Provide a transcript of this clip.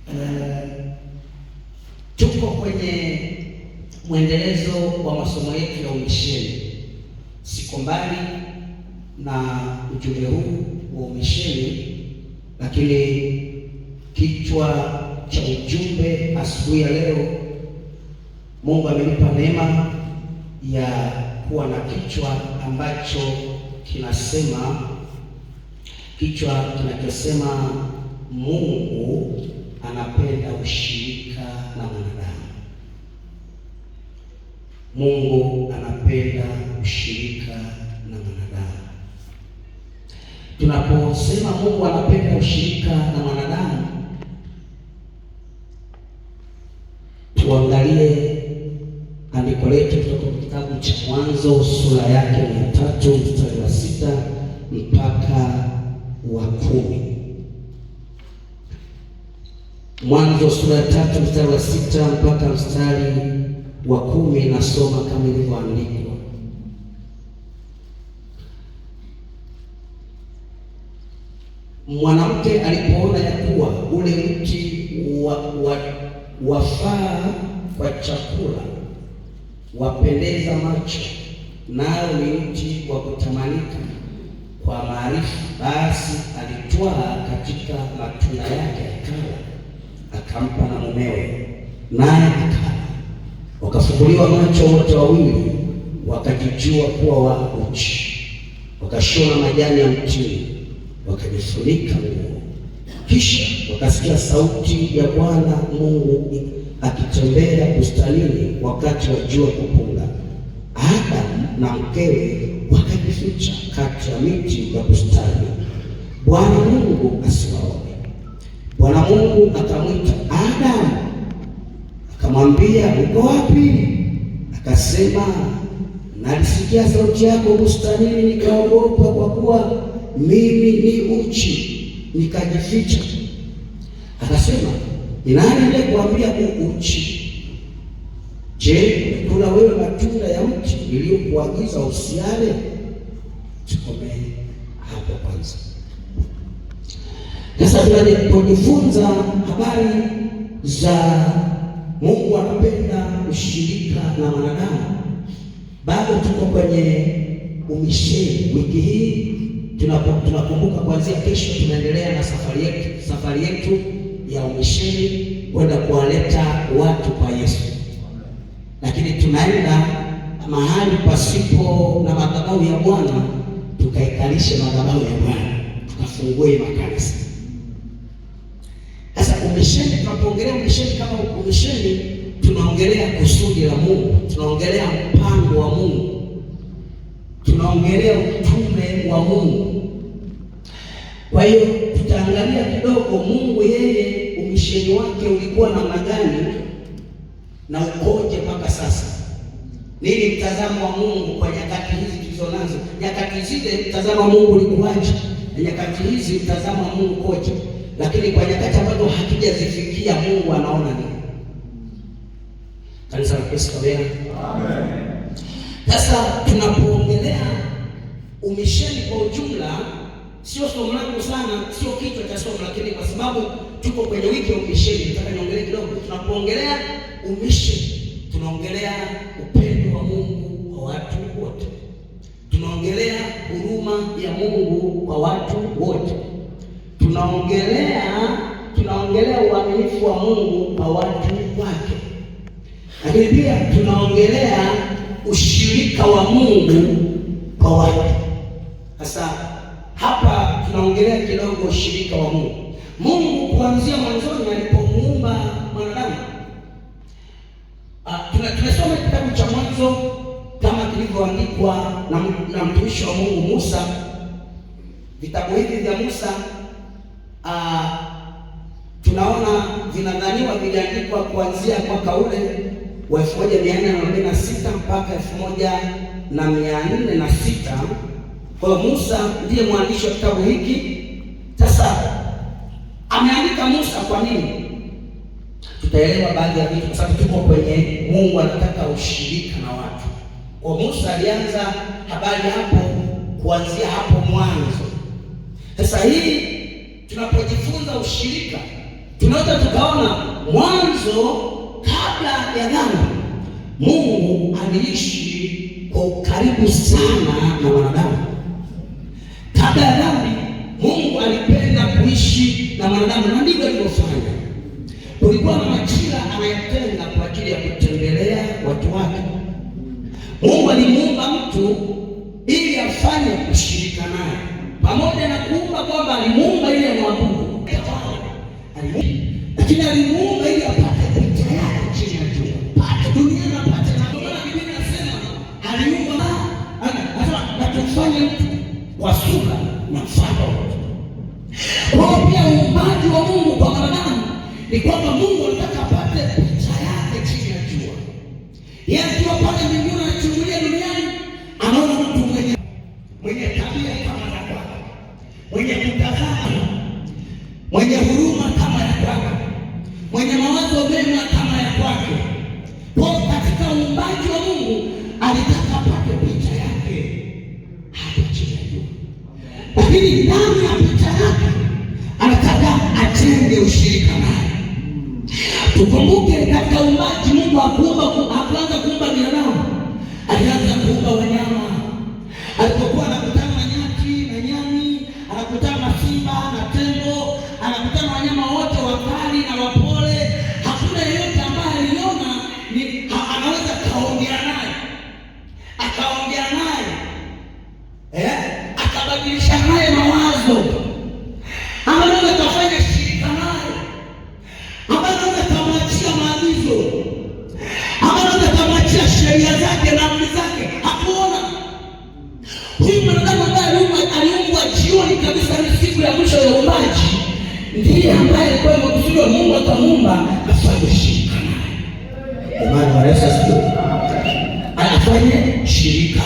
Amen. Tuko kwenye mwendelezo wa masomo yetu ya umisheni. Siko mbali na ujumbe huu wa umisheni, lakini kichwa cha ujumbe asubuhi ya leo, Mungu amenipa neema ya kuwa na kichwa ambacho kinachosema Mungu anapenda ushirika na mwanadamu. Mungu anapenda ushirika na mwanadamu. Tunaposema Mungu anapenda ushirika na mwanadamu, tuangalie andiko letu kutoka kitabu cha Mwanzo sura yake 3 mstari wa 6 mpaka wa 10. Mwanzo sura ya 3 mstari wa 6 mpaka mstari wa 10, nasoma kama ilivyoandikwa. Mwanamke alipoona ya kuwa ule mti wafaa kwa chakula, wapendeza macho, nao ni mti wa kutamanika kwa maarifa, basi alitwaa katika matunda yake akala, akampa na mumewe, naye akala. Wakafumbuliwa macho wote wawili, wakajijua kuwa wa uchi. Wakashona majani ya mtini, wakajifunika nguo. Kisha wakasikia sauti ya Bwana Mungu akitembea bustanini wakati wa jua kupunga. Adamu na mkewe wakajificha kati ya miti ya bustani, Bwana Mungu asiwaone. Bwana Mungu akamwita Adamu, akamwambia, uko wapi? Akasema, nalisikia sauti yako bustanini, nikaogopa, kwa kuwa mimi ni uchi, nikajificha. Akasema, ni nani aliyekuambia uchi? Je, umekula wewe matunda ya mti niliyokuagiza usiale? Tukomee hapo kwanza. Sasa tunapojifunza habari za Mungu anapenda ushirika na mwanadamu, bado tuko kwenye umisheni. Wiki hii tunakumbuka, kuanzia kesho tunaendelea na safari yetu ya umisheni, kwenda kuwaleta watu kwa Yesu. Lakini tunaenda mahali pasipo na madhabahu ya Bwana, tukaikalishe madhabahu ya Bwana, tukafungue makanisa. Sasa umisheni, tunapoongelea umisheni kama umisheni, tunaongelea kusudi la Mungu, tunaongelea mpango wa Mungu, tunaongelea utume wa Mungu. Kwa hiyo tutaangalia kidogo Mungu yeye umisheni wake ulikuwa namna gani na ukoje mpaka sasa. Nini mtazamo wa Mungu kwa nyakati hizi tulizonazo? Nyakati zile mtazamo wa Mungu ulikuwaje? Na nyakati hizi mtazamo wa Mungu koje? Lakini kwa nyakati ambazo hatujazifikia, Mungu anaona nini? Kanisa la Kristo, amen. Sasa tunapoongelea umisheni kwa ujumla, sio somo langu sana, sio kichwa cha somo, lakini kwa sababu tuko kwenye wiki ya umisheni, nataka niongelee kidogo. Tunapoongelea umisheni, tunaongelea upendo wa Mungu kwa watu wote, tunaongelea huruma ya Mungu kwa watu wote, tunaongelea uaminifu wa Mungu kwa watu wake, lakini pia tunaongelea ushirika wa Mungu kwa watu. Sasa hapa tunaongelea kidogo ushirika wa Mungu. Mungu kuanzia mwanzoni alipomuumba mwanadamu, tunasoma kitabu cha Mwanzo kama kilivyoandikwa na mtumishi wa Mungu Musa. Vitabu hivi vya Musa tunaona vinadhaniwa viliandikwa kuanzia mwaka ule wa 1446 mpaka 1406. Kwa hiyo Musa ndiye mwandishi wa kitabu hiki. Sasa ameandika Musa kwa nini? Tutaelewa baadhi ya vitu, kwa sababu tuko kwenye Mungu anataka ushirika na watu. Kwa Musa alianza habari hapo, kuanzia hapo mwanzo. Sasa hii tunapojifunza ushirika, tunaweza tukaona mwanzo, kabla ya dhambi, Mungu aliishi kwa ukaribu sana na wanadamu. Kabla ya dhambi, Mungu alipenda kuishi na wanadamu, na ndivyo alivyofanya. Kulikuwa na majira anayatenga kwa ajili ya kutembelea watu wake. Mungu alimuumba mtu ili afanye kushirika naye, pamoja na kuumba kwamba alimuumba ili amwabudu, lakini alimuumba ili apate picha yake chini ya jua, pate dunia na pate na. Ndio maana Biblia inasema aliumba na tumfanye mtu kwa sura na mfano. Kwa pia uumbaji wa Mungu kwa wanadamu ni kwamba Mungu anataka apate picha yake chini ya jua. Yeye akiwa pale mbinguni anachungulia duniani, anaona mtu mwenye tabia kama ya kwake, mwenye kutazama, mwenye huruma kama ya kwake, mwenye mawazo mema kama ya kwake. Kwa katika uumbaji wa Mungu alitaka apate picha yake hapa chini ya jua, lakini ndani ya picha yake anataka atende ushirika naye. Tukumbuke katika uumbaji Mungu hakuanza kuumba binadamu, alianza kuumba wanyama. Alipokuwa anakutana na nyati na nyani, anakutana na simba na tembo, anakutana na wanyama wote wakali na wapole. Hakuna yeyote ambaye aliona anaweza akaongea naye, akabadilisha naye mawazo, anaweza kufanya shirika naye, anaweza kumwachia maagizo, anaweza kumwachia sheria zake na amri zake. Hakuona huyu mwanadamu ambaye aliumbwa jioni kabisa, ni siku ya mwisho ya uumbaji, ndiye ambaye alikuwa amekusudiwa Mungu akamuumba afanye shirika naye. Imani wa Yesu afanye shirika